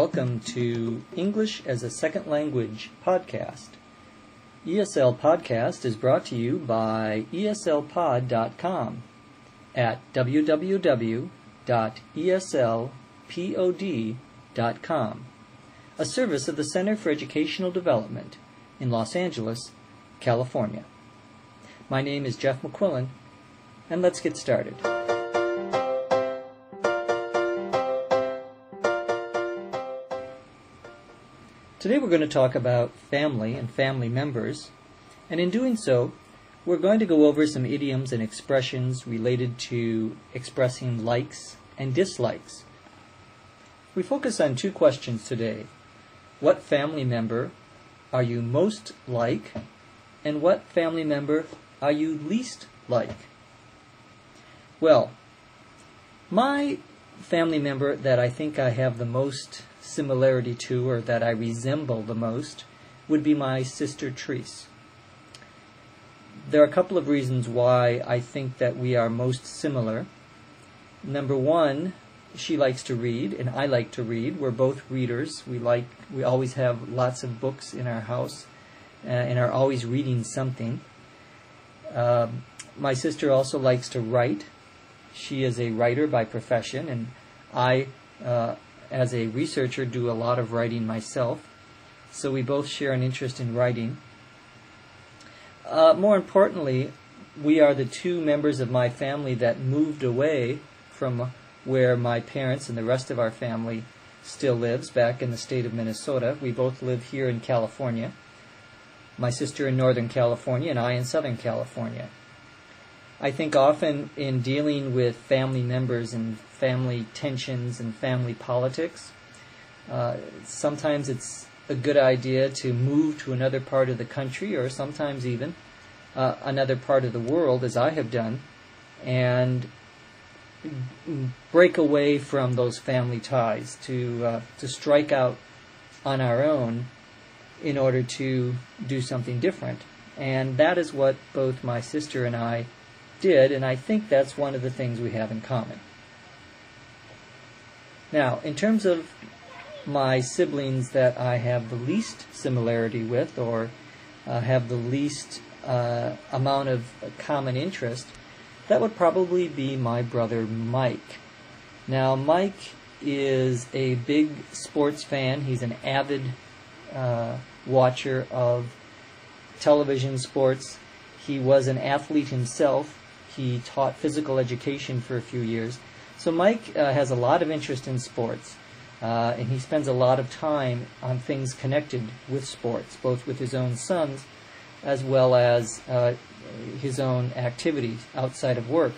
welcome to English as a Second Language podcast. ESL Podcast is brought to you by eslpod.com at www.eslpod.com, a service of the Center for Educational Development in Los Angeles, California. My name is Jeff McQuillan, and let's get started. Today we're going to talk about family and family members, and in doing so, we're going to go over some idioms and expressions related to expressing likes and dislikes. We focus on two questions today. What family member are you most like, and what family member are you least like? Well, my family member that I think I have the most similarity to, or that I resemble the most, would be my sister Therese. There are a couple of reasons why I think that we are most similar. Number one, she likes to read and I like to read. We're both readers. We always have lots of books in our house and are always reading something. My sister also likes to write. She is a writer by profession, and I as a researcher, do a lot of writing myself, so we both share an interest in writing. More importantly, we are the two members of my family that moved away from where my parents and the rest of our family still lives, back in the state of Minnesota. We both live here in California. My sister in Northern California and I in Southern California. I think often in dealing with family members and family tensions and family politics, sometimes it's a good idea to move to another part of the country, or sometimes even another part of the world, as I have done, and break away from those family ties, to strike out on our own in order to do something different. And that is what both my sister and I did, and I think that's one of the things we have in common. Now, in terms of my siblings that I have the least similarity with, or have the least amount of common interest, that would probably be my brother Mike. Now, Mike is a big sports fan. He's an avid watcher of television sports. He was an athlete himself. He taught physical education for a few years. So Mike has a lot of interest in sports, and he spends a lot of time on things connected with sports, both with his own sons as well as his own activities outside of work.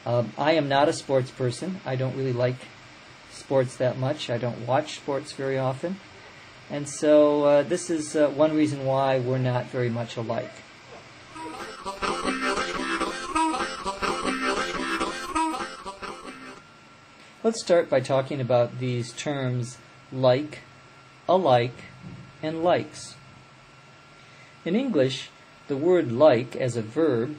I am not a sports person. I don't really like sports that much. I don't watch sports very often. And so this is one reason why we're not very much alike. Let's start by talking about these terms like, alike, and likes. In English, the word like as a verb,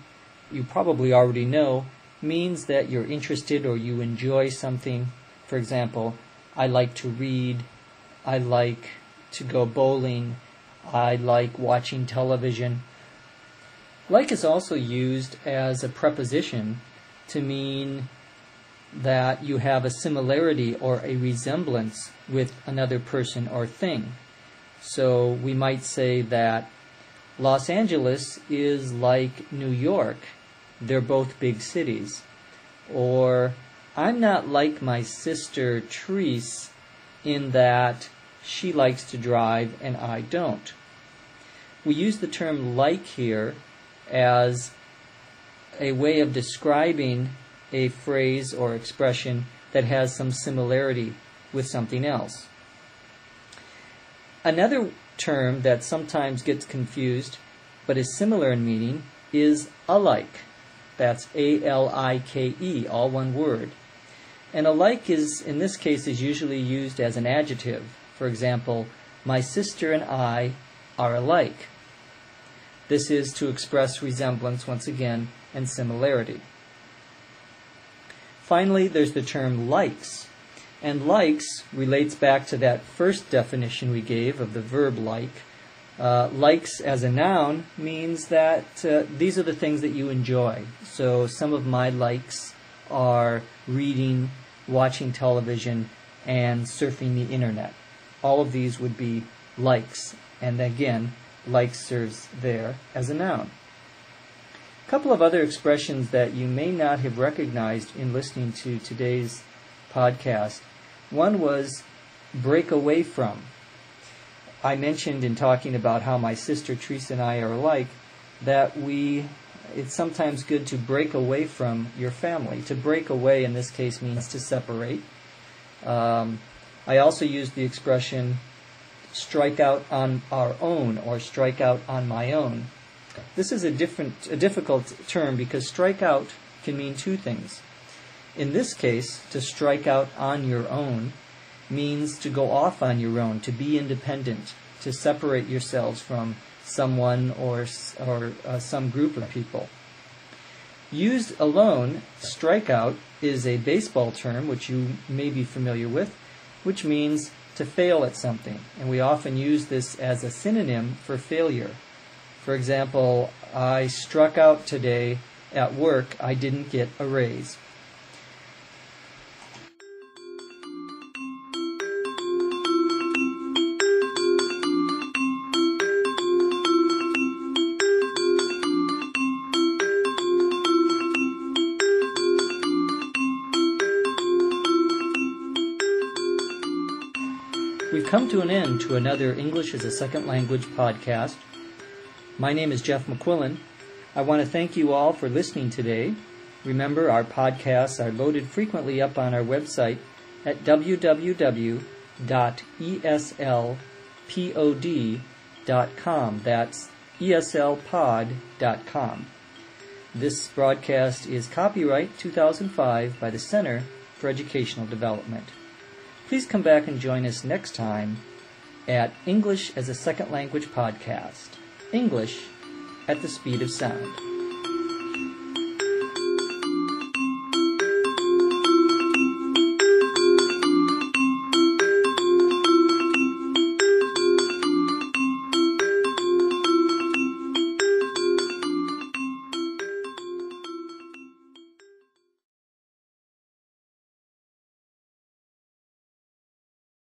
you probably already know, means that you're interested or you enjoy something. For example, I like to read, I like to go bowling, I like watching television. Like is also used as a preposition to mean that you have a similarity or a resemblance with another person or thing. So we might say that Los Angeles is like New York. They're both big cities. Or I'm not like my sister Therese in that she likes to drive and I don't. We use the term like here as a way of describing a phrase or expression that has some similarity with something else. Another term that sometimes gets confused but is similar in meaning is alike. That's A-L-I-K-E, all one word. And alike is, in this case, is usually used as an adjective. For example, my sister and I are alike. This is to express resemblance, once again, and similarity. Finally, there's the term likes. And likes relates back to that first definition we gave of the verb like. Likes as a noun means that these are the things that you enjoy. So some of my likes are reading, watching television, and surfing the internet. All of these would be likes. And again, likes serves there as a noun. A couple of other expressions that you may not have recognized in listening to today's podcast. One was break away from. I mentioned in talking about how my sister Teresa and I are alike that it's sometimes good to break away from your family. To break away in this case means to separate. I also used the expression strike out on our own or strike out on my own. This is a difficult term because strike out can mean two things. In this case, to strike out on your own means to go off on your own, to be independent, to separate yourselves from someone or some group of people. Used alone, strikeout is a baseball term which you may be familiar with, which means to fail at something. And we often use this as a synonym for failure. For example, I struck out today at work. I didn't get a raise. We've come to an end to another English as a Second Language podcast. My name is Jeff McQuillan. I want to thank you all for listening today. Remember, our podcasts are loaded frequently up on our website at www.eslpod.com. That's eslpod.com. This broadcast is copyright 2005 by the Center for Educational Development. Please come back and join us next time at English as a Second Language podcast. English at the speed of sound.